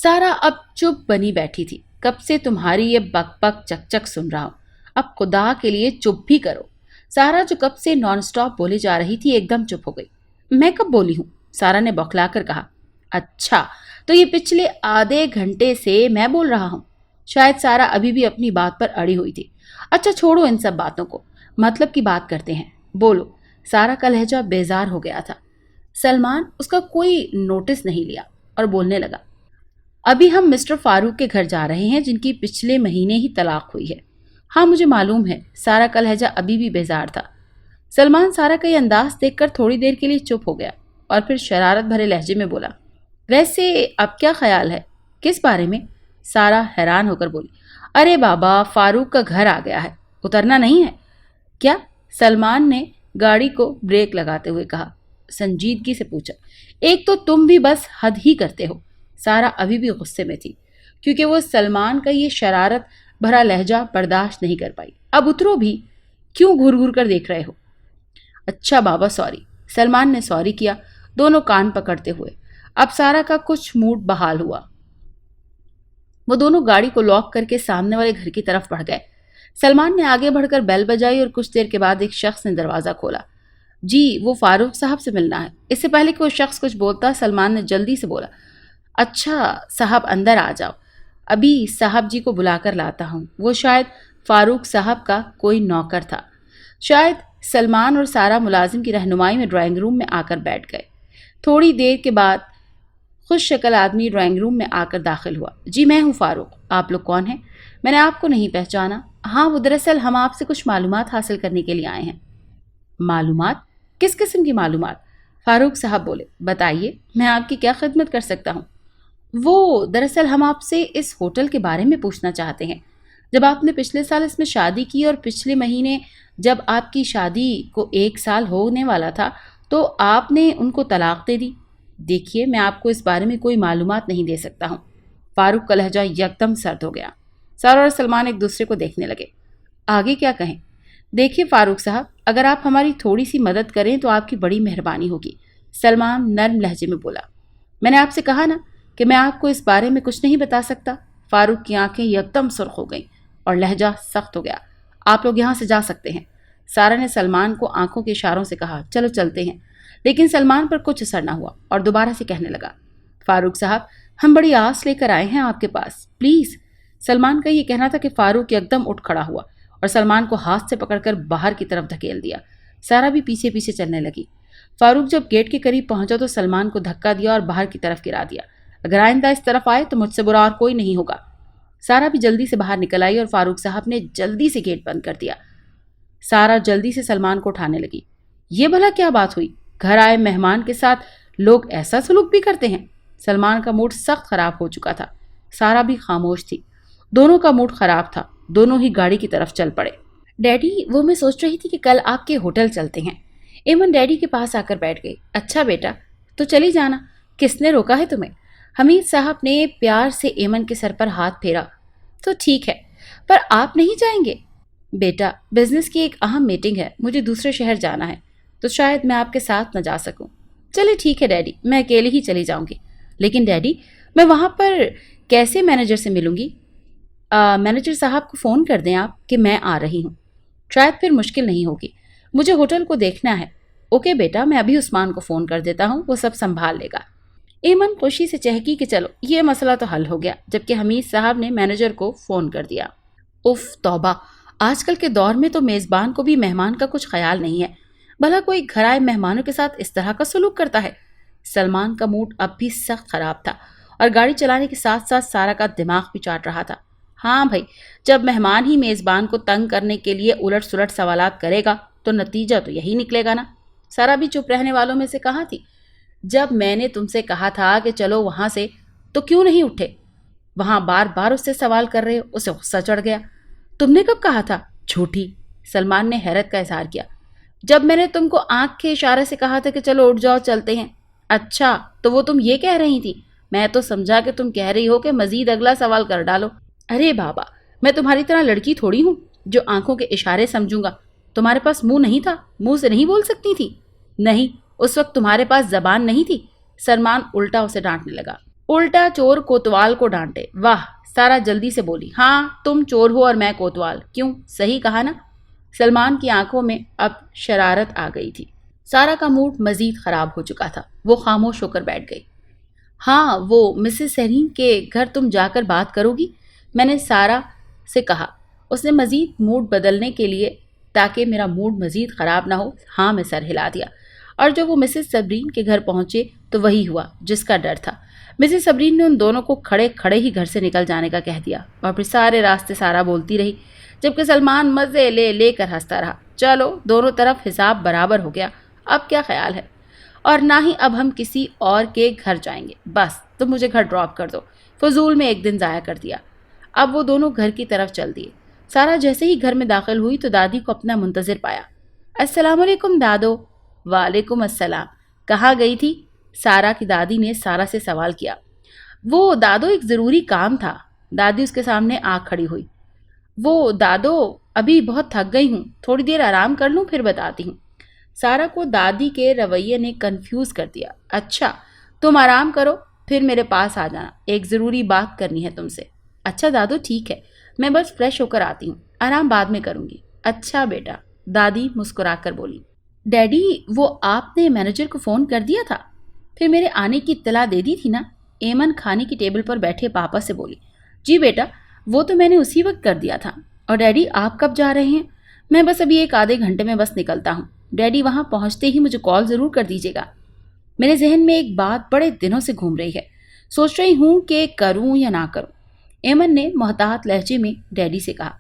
سارا اب چپ بنی بیٹھی تھی۔ کب سے تمہاری یہ بک بک چک چک سن رہا ہوں، اب خدا کے لیے چپ بھی کرو۔ سارا جو کب سے نان سٹاپ بولے جا رہی تھی ایک دم چپ ہو گئی۔ میں کب بولی ہوں؟ سارا نے بوکھلا کر کہا۔ اچھا، تو یہ پچھلے آدھے گھنٹے سے میں بول رہا ہوں۔ شاید سارا ابھی بھی اپنی بات پر اڑی ہوئی تھی۔ اچھا چھوڑو ان سب باتوں کو، مطلب کی بات کرتے ہیں، بولو۔ سارا کا لہجہ بیزار ہو گیا تھا۔ سلمان اس کا کوئی نوٹس نہیں لیا اور بولنے لگا۔ ابھی ہم مسٹر فاروق کے گھر جا رہے ہیں جن کی پچھلے مہینے ہی طلاق ہوئی ہے۔ ہاں مجھے معلوم ہے۔ سارا کا لہجہ ابھی بھی بیزار تھا۔ سلمان سارا کا یہ انداز دیکھ کر تھوڑی دیر کے لیے چپ ہو گیا اور پھر شرارت بھرے لہجے میں بولا، ویسے اب کیا خیال ہے؟ کس بارے میں؟ سارا حیران ہو کر بولی، ارے بابا، فاروق کا گھر آ گیا ہے، اترنا نہیں ہے کیا؟ سلمان نے گاڑی کو بریک لگاتے ہوئے کہا۔ سنجیدگی سے پوچھا، ایک تو تم بھی بس حد ہی کرتے ہو۔ سارا ابھی بھی غصے میں تھی کیونکہ وہ سلمان کا یہ شرارت بھرا لہجہ برداشت نہیں کر پائی۔ اب اترو بھی، کیوں گھور گھور کر دیکھ رہے ہو؟ اچھا بابا سوری۔ سلمان نے سوری کیا، دونوں کان پکڑتے ہوئے۔ اب سارا کا کچھ موڈ بحال ہوا۔ وہ دونوں گاڑی کو لاک کر کے سامنے والے گھر کی طرف بڑھ گئے۔ سلمان نے آگے بڑھ کر بیل بجائی اور کچھ دیر کے بعد ایک شخص نے دروازہ کھولا۔ جی وہ فاروق صاحب سے ملنا ہے۔ اس سے پہلے کہ وہ شخص کچھ بولتا سلمان نے جلدی سے بولا، اچھا صاحب اندر آ جاؤ، ابھی صاحب جی کو بلا کر لاتا ہوں۔ وہ شاید فاروق صاحب کا کوئی نوکر تھا۔ شاید سلمان اور سارا ملازم کی رہنمائی میں ڈرائنگ روم میں آ کر بیٹھ گئے۔ تھوڑی دیر کے بعد خوش شکل آدمی ڈرائنگ روم میں آ کر داخل ہوا۔ جی میں ہوں فاروق، آپ لوگ کون ہیں؟ میں نے آپ کو نہیں پہچانا۔ ہاں وہ دراصل ہم آپ سے کچھ معلومات حاصل کرنے کے لیے آئے ہیں۔ معلومات؟ کس قسم کی معلومات؟ فاروق صاحب بولے، بتائیے میں آپ کی کیا خدمت کر سکتا ہوں؟ وہ دراصل ہم آپ سے اس ہوٹل کے بارے میں پوچھنا چاہتے ہیں۔ جب آپ نے پچھلے سال اس میں شادی کی اور پچھلے مہینے جب آپ کی شادی کو 1 سال ہونے والا تھا تو آپ نے ان کو طلاق دے دی۔ دیکھیے میں آپ کو اس بارے میں کوئی معلومات نہیں دے سکتا ہوں۔ فاروق کا لہجہ یکدم سرد ہو گیا۔ سارا اور سلمان ایک دوسرے کو دیکھنے لگے۔ آگے کیا کہیں؟ دیکھیے فاروق صاحب، اگر آپ ہماری تھوڑی سی مدد کریں تو آپ کی بڑی مہربانی ہوگی، سلمان نرم لہجے میں بولا۔ میں نے آپ سے کہا نا کہ میں آپ کو اس بارے میں کچھ نہیں بتا سکتا۔ فاروق کی آنکھیں یکدم سرخ ہو گئیں اور لہجہ سخت ہو گیا۔ آپ لوگ یہاں سے جا سکتے ہیں۔ سارا نے سلمان کو آنکھوں کے اشاروں سے کہا، چلو چلتے ہیں۔ لیکن سلمان پر کچھ اثر نہ ہوا اور دوبارہ سے کہنے لگا، فاروق صاحب ہم بڑی آس لے کر آئے ہیں آپ کے پاس، پلیز۔ سلمان کا یہ کہنا تھا کہ فاروق یکدم اٹھ کھڑا ہوا اور سلمان کو ہاتھ سے پکڑ کر باہر کی طرف دھکیل دیا۔ سارا بھی پیچھے پیچھے چلنے لگی۔ فاروق جب گیٹ کے قریب پہنچا تو سلمان کو دھکا دیا اور باہر کی طرف گرا دیا۔ اگر آئندہ اس طرف آئے تو مجھ سے برا اور کوئی نہیں ہوگا۔ سارا بھی جلدی سے باہر نکل آئی اور فاروق صاحب نے جلدی سے گیٹ بند کر دیا۔ سارا جلدی سے سلمان کو اٹھانے لگی۔ یہ بھلا کیا بات ہوئی؟ گھر آئے مہمان کے ساتھ لوگ ایسا سلوک بھی کرتے ہیں؟ سلمان کا موڈ سخت خراب ہو چکا تھا۔ سارا بھی خاموش تھی۔ دونوں کا موڈ خراب تھا۔ دونوں ہی گاڑی کی طرف چل پڑے۔ ڈیڈی وہ میں سوچ رہی تھی کہ کل آپ کے ہوٹل چلتے ہیں۔ ایمن ڈیڈی کے پاس آ کر بیٹھ گئی۔ اچھا بیٹا تو چلی جانا، کس نے روکا ہے تمہیں؟ حمید صاحب نے پیار سے ایمن کے سر پر ہاتھ پھیرا۔ تو ٹھیک ہے، پر آپ نہیں جائیں گے؟ بیٹا بزنس کی ایک اہم میٹنگ ہے، مجھے دوسرے شہر جانا ہے تو شاید میں آپ کے ساتھ نہ جا سکوں۔ چلے ٹھیک ہے ڈیڈی، میں اکیلے ہی چلی جاؤں گی۔ لیکن ڈیڈی میں وہاں پر کیسے مینیجر سے ملوں گی؟ مینیجر صاحب کو فون کر دیں آپ کہ میں آ رہی ہوں، شاید پھر مشکل نہیں ہوگی، مجھے ہوٹل کو دیکھنا ہے۔ اوکے بیٹا، میں ابھی عثمان کو فون کر دیتا ہوں، وہ سب سنبھال لے گا۔ ایمن خوشی سے چہکی کہ چلو یہ مسئلہ تو حل ہو گیا، جبکہ حمید صاحب نے مینیجر کو فون کر دیا۔ اف توبہ، آج کل کے دور میں تو میزبان کو بھی مہمان کا کچھ خیال نہیں ہے، بھلا کوئی گھر آئے مہمانوں کے ساتھ اس طرح کا سلوک کرتا ہے۔ سلمان کا موڈ اب بھی سخت خراب تھا اور گاڑی چلانے کے ساتھ ساتھ سارا کا دماغ بھی چاٹ رہا تھا۔ ہاں بھائی، جب مہمان ہی میزبان کو تنگ کرنے کے لیے الٹ سلٹ سوالات کرے گا تو نتیجہ تو یہی نکلے گا نا۔ سارا بھی چپ رہنے والوں میں سے کہاں تھی۔ جب میں نے تم سے کہا تھا کہ چلو وہاں سے تو کیوں نہیں اٹھے؟ وہاں بار بار اس سے سوال کر رہے ہو، اسے غصہ چڑھ گیا۔ تم نے کب کہا تھا؟ جھوٹی، سلمان نے حیرت کا اظہار کیا۔ جب میں نے تم کو آنکھ کے اشارے سے کہا تھا کہ چلو اٹھ جاؤ چلتے ہیں۔ اچھا تو وہ تم یہ کہہ رہی تھی، میں تو سمجھا کہ تم کہہ رہی ہو کہ مزید اگلا سوال کر ڈالو۔ ارے بابا، میں تمہاری طرح لڑکی تھوڑی ہوں جو آنکھوں کے اشارے سمجھوں گا۔ تمہارے پاس منہ نہیں تھا؟ منہ سے نہیں بول سکتی تھی؟ نہیں، اس وقت تمہارے پاس زبان نہیں تھی۔ سلمان الٹا اسے ڈانٹنے لگا۔ الٹا چور کوتوال کو ڈانٹے، واہ! سارا جلدی سے بولی، ہاں تم چور ہو اور میں کوتوال، کیوں؟ صحیح کہا نا؟ سلمان کی آنکھوں میں اب شرارت آ گئی تھی۔ سارا کا موڈ مزید خراب ہو چکا تھا، وہ خاموش ہو کر بیٹھ گئی۔ ہاں، وہ مسز سیرین کے گھر تم جا کر بات کرو گی؟ میں نے سارا سے کہا۔ اس نے مزید موڈ بدلنے کے لیے تاکہ میرا موڈ مزید خراب نہ ہو، ہاں میں سر ہلا دیا، اور جب وہ مسز سبرین کے گھر پہنچے تو وہی ہوا جس کا ڈر تھا۔ مسز سبرین نے ان دونوں کو کھڑے کھڑے ہی گھر سے نکل جانے کا کہہ دیا، اور پھر سارے راستے سارا بولتی رہی، جبکہ سلمان مزے لے لے کر ہنستا رہا۔ چلو، دونوں طرف حساب برابر ہو گیا، اب کیا خیال ہے؟ اور نہ ہی اب ہم کسی اور کے گھر جائیں گے، بس تم مجھے گھر ڈراپ کر دو۔ فضول میں ایک دن ضائع کر دیا۔ اب وہ دونوں گھر کی طرف چل دیے۔ سارا جیسے ہی گھر میں داخل ہوئی تو دادی کو اپنا منتظر پایا۔ السلام علیکم دادو۔ وعلیکم السلام۔ کہاں گئی تھی؟ سارا کی دادی نے سارا سے سوال کیا۔ وہ دادو، ایک ضروری کام تھا۔ دادی اس کے سامنے آ کھڑی ہوئی۔ وہ دادو، ابھی بہت تھک گئی ہوں، تھوڑی دیر آرام کر لوں پھر بتاتی ہوں۔ سارا کو دادی کے رویے نے کنفیوز کر دیا۔ اچھا، تم آرام کرو، پھر میرے پاس آ جانا، ایک ضروری بات کرنی ہے تم سے۔ اچھا دادو، ٹھیک ہے، میں بس فریش ہو کر آتی ہوں، آرام بعد میں کروں گی۔ اچھا بیٹا، دادی مسکرا کر بولی۔ ڈیڈی، وہ آپ نے مینیجر کو فون کر دیا تھا؟ پھر میرے آنے کی اطلاع دے دی تھی نا؟ ایمن کھانے کی ٹیبل پر بیٹھے پاپا سے بولی۔ جی بیٹا، وہ تو میں نے اسی وقت کر دیا تھا۔ اور ڈیڈی، آپ کب جا رہے ہیں؟ میں بس ابھی ایک آدھے گھنٹے میں بس نکلتا ہوں۔ ڈیڈی، وہاں پہنچتے ہی مجھے کال ضرور کر دیجیے گا۔ میرے ذہن میں ایک بات بڑے دنوں سے گھوم رہی ہے، سوچ رہی ہوں کہ کروں یا نہ کروں۔ ایمن نے محتاط لہجے میں ڈیڈی سے کہا۔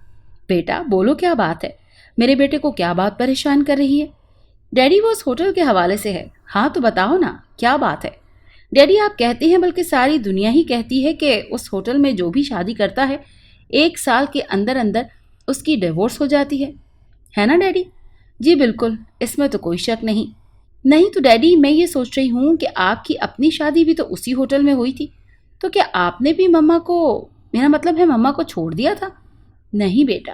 بیٹا بولو، کیا بات ہے؟ میرے بیٹے کو کیا بات پریشان کر رہی ہے؟ ڈیڈی، وہ اس ہوٹل کے حوالے سے ہے۔ ہاں تو بتاؤ نا، کیا بات ہے؟ ڈیڈی، آپ کہتے ہیں، بلکہ ساری دنیا ہی کہتی ہے کہ اس ہوٹل میں جو بھی شادی کرتا ہے 1 سال کے اندر اندر اس کی ڈیورس ہو جاتی ہے نا ڈیڈی؟ جی بالکل، اس میں تو کوئی شک نہیں۔ نہیں تو ڈیڈی، میں یہ سوچ رہی ہوں کہ آپ کی اپنی شادی بھی تو اسی ہوٹل میں ہوئی تھی، تو کیا آپ نے بھی مما کو، میرا مطلب ہے مما کو، چھوڑ دیا تھا؟ نہیں بیٹا،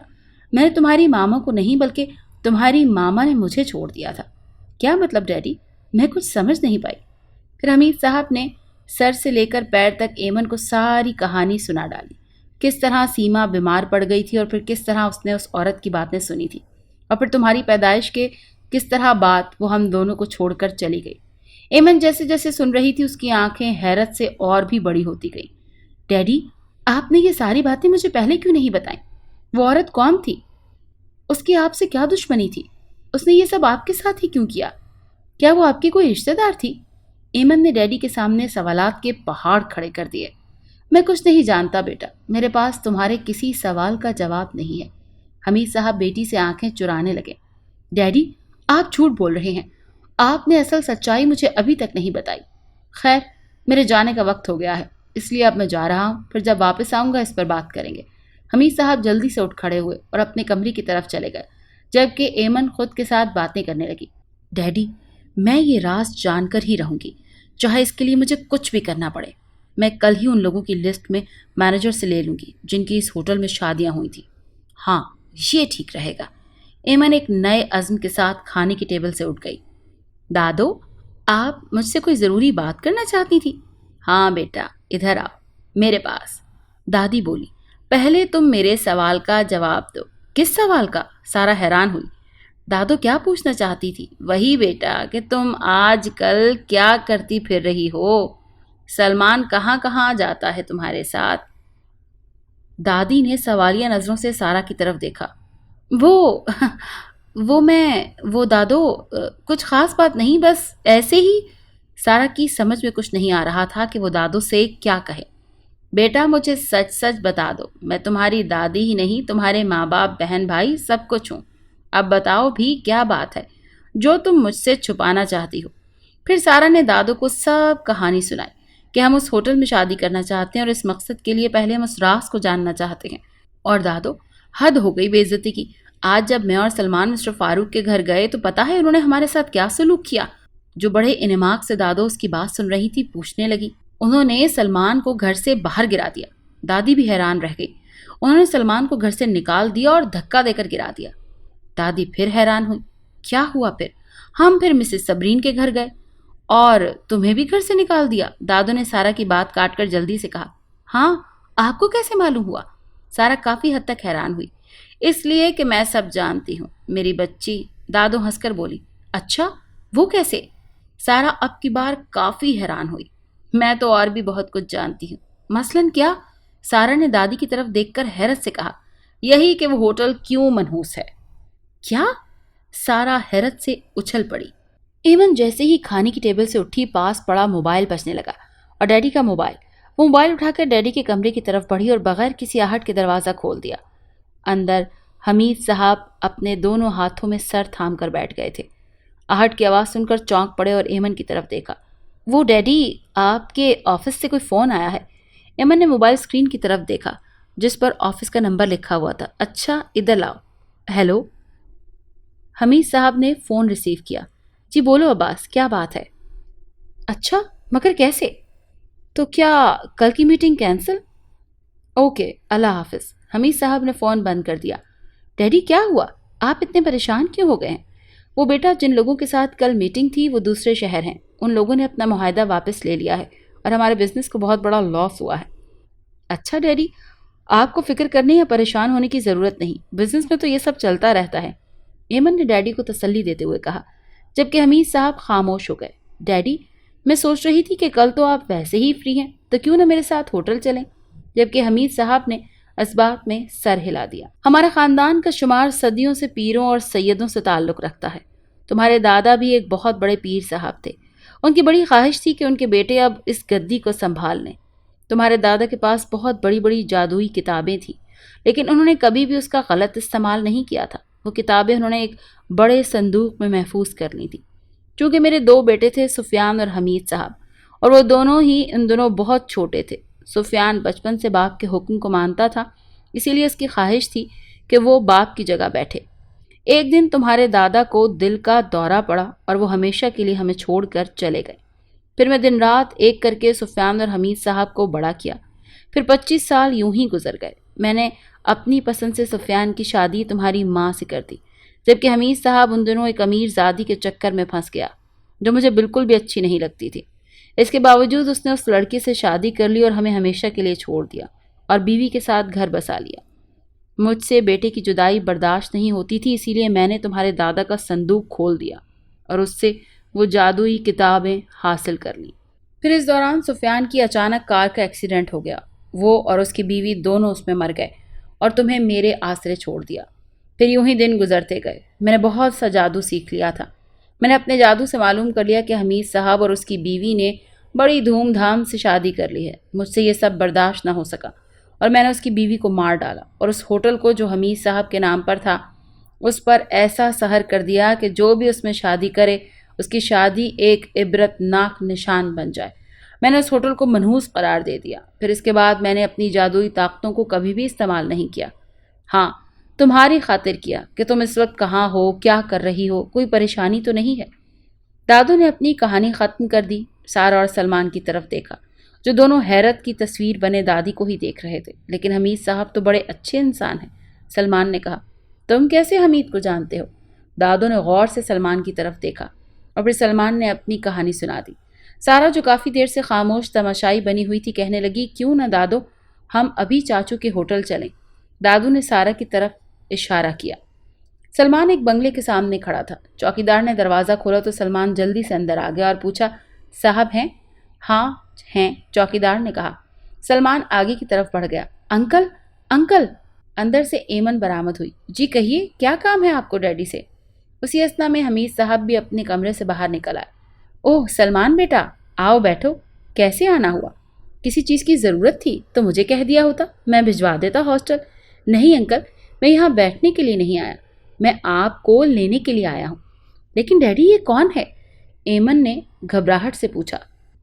میں نے تمہاری ماما کو نہیں بلکہ تمہاری ماما نے مجھے چھوڑ دیا تھا۔ کیا مطلب ڈیڈی؟ میں کچھ سمجھ نہیں پائی۔ پھر حمید صاحب نے سر سے لے کر پیر تک ایمن کو ساری کہانی سنا ڈالی، کس طرح سیما بیمار پڑ گئی تھی اور پھر کس طرح اس نے اس عورت کی باتیں سنی تھی، اور پھر تمہاری پیدائش کے کس طرح بات وہ ہم دونوں کو چھوڑ کر چلی گئی۔ ایمن جیسے جیسے سن رہی تھی اس کی آنکھیں حیرت سے اور بھی بڑی ہوتی گئی۔ ڈیڈی، آپ نے یہ ساری باتیں مجھے پہلے کیوں نہیں بتائیں؟ وہ عورت کون تھی؟ اس کی آپ سے کیا دشمنی تھی؟ اس نے یہ سب آپ کے ساتھ ہی کیوں کیا؟ کیا وہ آپ کی کوئی رشتہ دار تھی؟ ایمن نے ڈیڈی کے سامنے سوالات کے پہاڑ کھڑے کر دیے۔ میں کچھ نہیں جانتا بیٹا، میرے پاس تمہارے کسی سوال کا جواب نہیں ہے۔ حمید صاحب بیٹی سے آنکھیں چرانے لگے۔ ڈیڈی، آپ جھوٹ بول رہے ہیں، آپ نے اصل سچائی مجھے ابھی تک نہیں بتائی۔ خیر، میرے جانے کا وقت ہو گیا ہے، اس لیے اب میں جا رہا ہوں، پھر جب واپس آؤں گا اس پر بات کریں گے۔ حمید صاحب جلدی سے اٹھ کھڑے ہوئے اور اپنے کمرے کی طرف چلے گئے، جبکہ ایمن خود کے ساتھ باتیں کرنے لگی۔ ڈیڈی، میں یہ راز جان کر ہی رہوں گی، چاہے اس کے لیے مجھے کچھ بھی کرنا پڑے۔ میں کل ہی ان لوگوں کی لسٹ میں مینیجر سے لے لوں گی جن کی اس ہوٹل میں شادیاں ہوئی تھیں۔ ہاں، یہ ٹھیک رہے گا۔ ایمن ایک نئے عزم کے ساتھ کھانے کی ٹیبل سے اٹھ گئی۔ دادو، آپ مجھ سے کوئی ضروری بات کرنا چاہتی تھی؟ ہاں بیٹا، ادھر آؤ میرے پاس، دادی بولی۔ پہلے تم میرے سوال کا جواب دو۔ کس سوال کا؟ سارا حیران ہوئی۔ دادو کیا پوچھنا چاہتی تھی؟ وہی بیٹا کہ تم آج کل کیا کرتی پھر رہی ہو؟ سلمان کہاں کہاں جاتا ہے تمہارے ساتھ؟ دادی نے سوالیہ نظروں سے سارا کی طرف دیکھا۔ وہ دادو، کچھ خاص بات نہیں، بس ایسے ہی۔ سارا کی سمجھ میں کچھ نہیں آ رہا تھا کہ وہ دادو سے کیا کہے۔ بیٹا مجھے سچ سچ بتا دو، میں تمہاری دادی ہی نہیں، تمہارے ماں باپ، بہن بھائی سب کچھ ہوں۔ اب بتاؤ بھی کیا بات ہے جو تم مجھ سے چھپانا چاہتی ہو؟ پھر سارا نے دادو کو سب کہانی سنائی کہ ہم اس ہوٹل میں شادی کرنا چاہتے ہیں اور اس مقصد کے لیے پہلے ہم اس راز کو جاننا چاہتے ہیں۔ اور دادو، حد ہو گئی بے عزتی کی۔ آج جب میں اور سلمان مسٹر فاروق کے گھر گئے تو پتہ ہے انہوں نے ہمارے ساتھ کیا سلوک کیا؟ جو بڑے انعماق سے دادو اس کی بات سن رہی تھی پوچھنے لگی۔ انہوں نے سلمان کو گھر سے باہر گرا دیا۔ دادی بھی حیران رہ گئی۔ انہوں نے سلمان کو گھر سے نکال دیا اور دھکا دے کر گرا دیا۔ دادی پھر حیران ہوئی۔ کیا ہوا پھر؟ ہم پھر مسز سبرین کے گھر گئے۔ اور تمہیں بھی گھر سے نکال دیا؟ دادو نے سارا کی بات کاٹ کر جلدی سے کہا۔ ہاں، آپ کو کیسے معلوم ہوا؟ سارا کافی حد تک حیران ہوئی۔ اس لیے کہ میں سب جانتی ہوں میری بچی، دادو ہنس کر بولی۔ اچھا، وہ کیسے؟ سارا اب کی بار کافی حیران ہوئی۔ میں تو اور بھی بہت کچھ جانتی ہوں۔ مثلاً کیا؟ سارا نے دادی کی طرف دیکھ کر حیرت سے کہا۔ یہی کہ وہ ہوٹل کیوں منحوس ہے۔ کیا؟ سارا حیرت سے اچھل پڑی۔ ایمن جیسے ہی کھانے کی ٹیبل سے اٹھی پاس پڑا موبائل بجنے لگا، اور ڈیڈی کا موبائل۔ وہ موبائل اٹھا کر ڈیڈی کے کمرے کی طرف بڑھی اور بغیر کسی آہٹ کے دروازہ کھول دیا۔ اندر حمید صاحب اپنے دونوں ہاتھوں میں سر تھام کر بیٹھ گئے تھے۔ آہٹ کی آواز سن کر چونک پڑے اور ایمن کی طرف دیکھا۔ وہ ڈیڈی، آپ کے آفس سے کوئی فون آیا ہے؟ ایمن نے موبائل اسکرین کی طرف دیکھا جس پر آفس کا نمبر لکھا ہوا تھا۔ اچھا، ادھر لاؤ۔ ہیلو؟ حمید صاحب نے فون ریسیو کیا۔ جی بولو عباس، کیا بات ہے؟ اچھا، مگر کیسے؟ تو کیا کل کی میٹنگ کینسل؟ اوکے، اللہ حافظ۔ حمید صاحب نے فون بند کر دیا۔ ڈیڈی کیا ہوا؟ آپ اتنے پریشان کیوں ہو گئے ہیں؟ وہ بیٹا، جن لوگوں کے ساتھ کل میٹنگ تھی وہ دوسرے شہر ہیں۔ ان لوگوں نے اپنا معاہدہ واپس لے لیا ہے اور ہمارے بزنس کو بہت بڑا لاس ہوا ہے۔ اچھا ڈیڈی، آپ کو فکر کرنے یا پریشان ہونے کی ضرورت نہیں، بزنس میں تو یہ سب چلتا رہتا ہے، ایمن نے ڈیڈی کو تسلی دیتے ہوئے کہا، جبکہ حمید صاحب خاموش ہو گئے۔ ڈیڈی، میں سوچ رہی تھی کہ کل تو آپ ویسے ہی فری ہیں، تو کیوں نہ میرے ساتھ ہوٹل چلیں؟ جبکہ حمید صاحب نے اس بات میں سر ہلا دیا۔ ہمارا خاندان کا شمار صدیوں سے پیروں اور سیدوں سے تعلق رکھتا ہے۔ تمہارے دادا بھی ایک بہت بڑے پیر صاحب تھے۔ ان کی بڑی خواہش تھی کہ ان کے بیٹے اب اس گدی کو سنبھال لیں۔ تمہارے دادا کے پاس بہت بڑی بڑی جادوئی کتابیں تھیں، لیکن انہوں نے کبھی بھی اس کا غلط استعمال نہیں کیا تھا۔ وہ کتابیں انہوں نے ایک بڑے صندوق میں محفوظ کر لی تھیں۔ چونکہ میرے دو بیٹے تھے، سفیان اور حمید صاحب، اور وہ دونوں ہی ان دنوں بہت چھوٹے تھے۔ سفیان بچپن سے باپ کے حکم کو مانتا تھا، اسی لیے اس کی خواہش تھی کہ وہ باپ کی جگہ بیٹھے۔ ایک دن تمہارے دادا کو دل کا دورہ پڑا اور وہ ہمیشہ کے لیے ہمیں چھوڑ کر چلے گئے۔ پھر میں دن رات ایک کر کے سفیان اور حمید صاحب کو بڑا کیا۔ پھر 25 سال یوں ہی گزر گئے۔ میں نے اپنی پسند سے سفیان کی شادی تمہاری ماں سے کر دی، جبکہ حمید صاحب ان دنوں ایک امیر زادی کے چکر میں پھنس گیا جو مجھے بالکل بھی اچھی نہیں لگتی تھی۔ اس کے باوجود اس نے اس لڑکی سے شادی کر لی اور ہمیں ہمیشہ کے لیے چھوڑ دیا اور بیوی کے ساتھ گھر بسا لیا۔ مجھ سے بیٹے کی جدائی برداشت نہیں ہوتی تھی، اسی لیے میں نے تمہارے دادا کا صندوق کھول دیا اور اس سے وہ جادوئی کتابیں حاصل کر لیں۔ پھر اس دوران سفیان کی اچانک کار کا ایکسیڈنٹ ہو گیا۔ وہ اور اس کی بیوی دونوں اس میں مر گئے اور تمہیں میرے آسرے چھوڑ دیا۔ پھر یوں ہی دن گزرتے گئے۔ میں نے بہت سا جادو سیکھ لیا تھا۔ میں نے اپنے جادو سے معلوم کر لیا کہ حمید صاحب اور اس کی بیوی نے بڑی دھوم دھام سے شادی کر لی ہے۔ مجھ سے یہ سب برداشت نہ ہو سکا اور میں نے اس کی بیوی کو مار ڈالا اور اس ہوٹل کو جو حمید صاحب کے نام پر تھا اس پر ایسا سحر کر دیا کہ جو بھی اس میں شادی کرے اس کی شادی ایک عبرت ناک نشان بن جائے۔ میں نے اس ہوٹل کو منحوس قرار دے دیا۔ پھر اس کے بعد میں نے اپنی جادوئی طاقتوں کو کبھی بھی استعمال نہیں کیا۔ ہاں، تمہاری خاطر کیا کہ تم اس وقت کہاں ہو، کیا کر رہی ہو، کوئی پریشانی تو نہیں ہے۔ دادو نے اپنی کہانی ختم کر دی۔ سارا اور سلمان کی طرف دیکھا جو دونوں حیرت کی تصویر بنے دادی کو ہی دیکھ رہے تھے۔ لیکن حمید صاحب تو بڑے اچھے انسان ہیں، سلمان نے کہا۔ تم کیسے حمید کو جانتے ہو؟ دادو نے غور سے سلمان کی طرف دیکھا اور پھر سلمان نے اپنی کہانی سنا دی۔ سارا جو کافی دیر سے خاموش تماشائی بنی ہوئی تھی کہنے لگی، کیوں نہ دادو ہم ابھی چاچو کے ہوٹل چلیں؟ دادو نے سارا کی طرف اشارہ کیا۔ سلمان ایک بنگلے کے سامنے کھڑا تھا۔ چوکیدار نے دروازہ کھولا تو سلمان جلدی سے اندر آ گیا اور پوچھا، صاحب ہیں؟ ہاں ہیں، چوکیدار نے کہا۔ سلمان آگے کی طرف بڑھ گیا۔ Uncle, uncle! اندر سے ایمن برآمد ہوئی۔ جی کہیے، کیا کام ہے آپ کو ڈیڈی سے؟ اسی اثنا میں حمید صاحب بھی اپنے کمرے سے باہر نکل آئے۔ اوہ سلمان بیٹا، آؤ بیٹھو۔ کیسے آنا ہوا؟ کسی چیز کی ضرورت تھی تو مجھے کہہ دیا ہوتا، میں بھجوا دیتا ہاسٹل۔ نہیں انکل، میں یہاں بیٹھنے کے لیے نہیں آیا، میں آپ کو لینے کے لیے آیا ہوں۔ لیکن ڈیڈی یہ کون ہے؟ ایمن نے گھبراہٹ سے پوچھا۔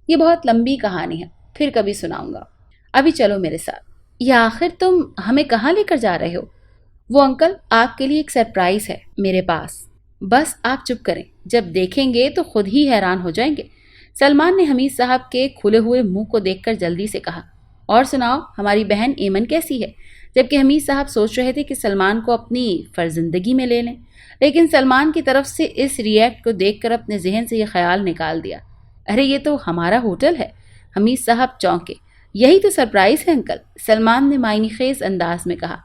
یہ بہت لمبی کہانی ہے، پھر کبھی سناؤں گا، ابھی چلو میرے ساتھ۔ یا آخر تم ہمیں کہاں لے کر جا رہے ہو؟ وہ انکل، آپ کے لیے ایک سرپرائز ہے میرے پاس، بس آپ چپ کریں، جب دیکھیں گے تو خود ہی حیران ہو جائیں گے۔ سلمان نے حمید صاحب کے کھلے ہوئے منہ کو دیکھ کر جلدی سے کہا۔ اور سناؤ، ہماری بہن ایمن کیسی ہے؟ جبکہ حمید صاحب سوچ رہے تھے کہ سلمان کو اپنی فرزندگی میں لے لیں، لیکن سلمان کی طرف سے اس ریئیکٹ کو دیکھ کر اپنے ذہن سے یہ خیال نکال دیا۔ ارے یہ تو ہمارا ہوٹل ہے۔ حمید صاحب چونکے۔ یہی تو سرپرائز ہے انکل، سلمان نے معنی خیز انداز میں کہا۔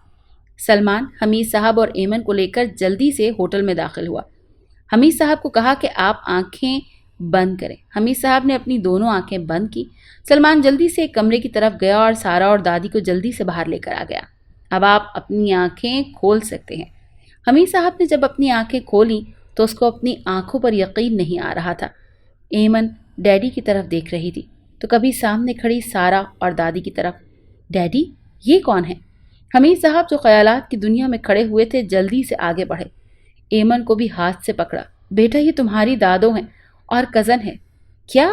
سلمان حمید صاحب اور ایمن کو لے کر جلدی سے ہوٹل میں داخل ہوا۔ حمید صاحب کو کہا کہ آپ آنکھیں بند کریں۔ حمید صاحب نے اپنی دونوں آنکھیں بند کی۔ سلمان جلدی سے ایک کمرے کی طرف گیا اور سارا اور دادی کو جلدی سے باہر لے کر آ گیا۔ اب آپ اپنی آنکھیں کھول سکتے ہیں۔ حمید صاحب نے جب اپنی آنکھیں کھولیں تو اس کو اپنی آنکھوں پر یقین نہیں آ رہا تھا۔ ایمن ڈیڈی کی طرف دیکھ رہی تھی تو کبھی سامنے کھڑی سارا اور دادی کی طرف۔ ڈیڈی، یہ کون ہے؟ حمید صاحب جو خیالات کی دنیا میں کھڑے ہوئے تھے جلدی سے آگے بڑھے۔ ایمن کو بھی ہاتھ سے پکڑا۔ بیٹا، یہ تمہاری دادو ہیں اور کزن ہے۔ کیا؟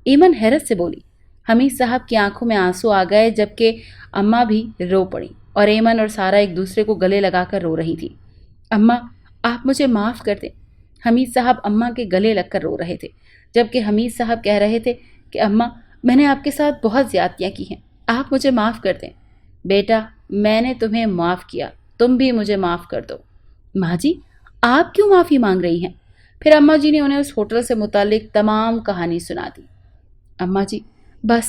ایمن حیرت سے بولی۔ حمید صاحب کی آنکھوں میں آنسو آ گئے جبکہ اماں بھی رو پڑیں اور ایمن اور سارا ایک دوسرے کو گلے لگا کر رو رہی تھی۔ اماں، آپ مجھے معاف کر دیں۔ حمید صاحب اماں کے گلے لگ کر رو رہے تھے جبکہ حمید صاحب کہہ رہے تھے کہ اماں، میں نے آپ کے ساتھ بہت زیادتیاں کی ہیں، آپ مجھے معاف کر دیں۔ بیٹا، میں نے تمہیں معاف کیا، تم بھی مجھے معاف کر دو۔ ماں جی، آپ کیوں معافی مانگ رہی ہیں؟ پھر اماں جی نے انہیں اس ہوٹل سے متعلق تمام کہانی سنا دی۔ اماں جی، بس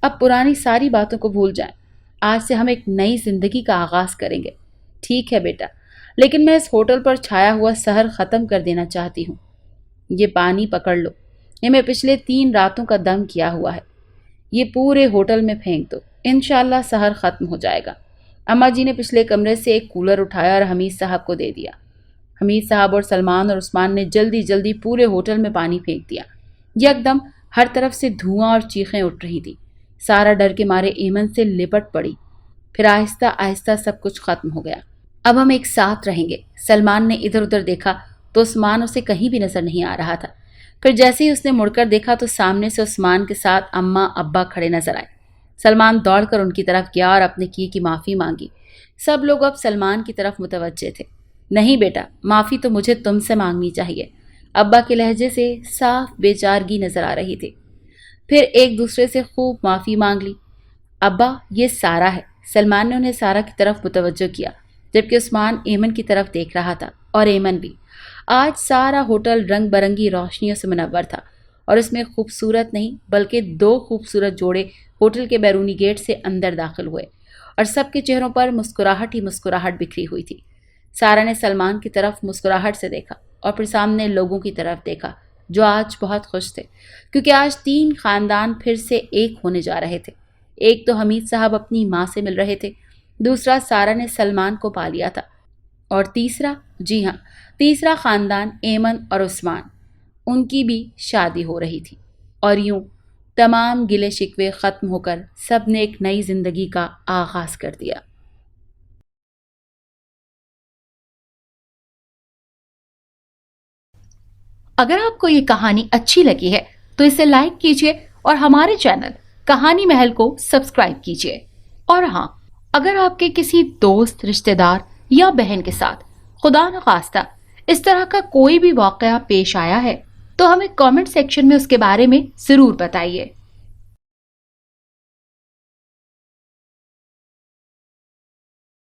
اب پرانی ساری باتوں کو بھول جائیں، آج سے ہم ایک نئی زندگی کا آغاز کریں گے۔ ٹھیک ہے بیٹا، لیکن میں اس ہوٹل پر چھایا ہوا سحر ختم کر دینا چاہتی ہوں۔ یہ پانی پکڑ لو، یہ میں پچھلے 3 راتوں کا دم کیا ہوا ہے، یہ پورے ہوٹل میں پھینک دو، انشاءاللہ سحر ختم ہو جائے گا۔ اماں جی نے پچھلے کمرے سے ایک کولر اٹھایا اور حمید صاحب کو دے دیا۔ حمید صاحب اور سلمان اور عثمان نے جلدی جلدی پورے ہوٹل میں پانی پھینک دیا۔ یکدم ہر طرف سے دھواں اور چیخیں اٹھ رہی تھی۔ سارا ڈر کے مارے ایمن سے لپٹ پڑی۔ پھر آہستہ آہستہ سب کچھ ختم ہو گیا۔ اب ہم ایک ساتھ رہیں گے۔ سلمان نے ادھر ادھر دیکھا تو عثمان اسے کہیں بھی نظر نہیں آ رہا تھا۔ پھر جیسے ہی اس نے مڑ کر دیکھا تو سامنے سے عثمان کے ساتھ اماں ابا کھڑے نظر آئے۔ سلمان دوڑ کر ان کی طرف گیا اور اپنے کیے کی معافی مانگی۔ سب لوگ اب سلمان کی طرف متوجہ تھے۔ نہیں بیٹا، معافی تو مجھے تم سے مانگنی چاہیے۔ ابا کے لہجے سے صاف بے چارگی نظر آ رہی تھی۔ پھر ایک دوسرے سے خوب معافی مانگ لی۔ ابا، یہ سارا ہے۔ سلمان نے انہیں سارا کی طرف متوجہ کیا جبکہ عثمان ایمن کی طرف دیکھ رہا تھا، اور ایمن بھی۔ آج سارا ہوٹل رنگ برنگی روشنیوں سے منور تھا اور اس میں خوبصورت نہیں بلکہ 2 خوبصورت جوڑے ہوٹل کے بیرونی گیٹ سے اندر داخل ہوئے اور سب کے چہروں پر مسکراہٹ ہی مسکراہٹ بکھری ہوئی تھی۔ سارا نے سلمان کی طرف مسکراہٹ سے دیکھا اور پھر سامنے لوگوں کی طرف دیکھا جو آج بہت خوش تھے کیونکہ آج 3 خاندان پھر سے ایک ہونے جا رہے تھے۔ ایک تو حمید صاحب اپنی ماں سے مل رہے تھے، دوسرا سارا نے سلمان کو پا لیا تھا، اور تیسرا، جی ہاں، تیسرا خاندان ایمن اور عثمان، ان کی بھی شادی ہو رہی تھی۔ اور یوں تمام گلے شکوے ختم ہو کر سب نے ایک نئی زندگی کا آغاز کر دیا۔ اگر آپ کو یہ کہانی اچھی لگی ہے تو اسے لائک کیجیے اور ہمارے چینل کہانی محل کو سبسکرائب کیجیے۔ اور ہاں، اگر آپ کے کسی دوست، رشتہ دار یا بہن کے ساتھ خدا نخواستہ اس طرح کا کوئی بھی واقعہ پیش آیا ہے تو ہمیں کامنٹ سیکشن میں اس کے بارے میں ضرور بتائیے۔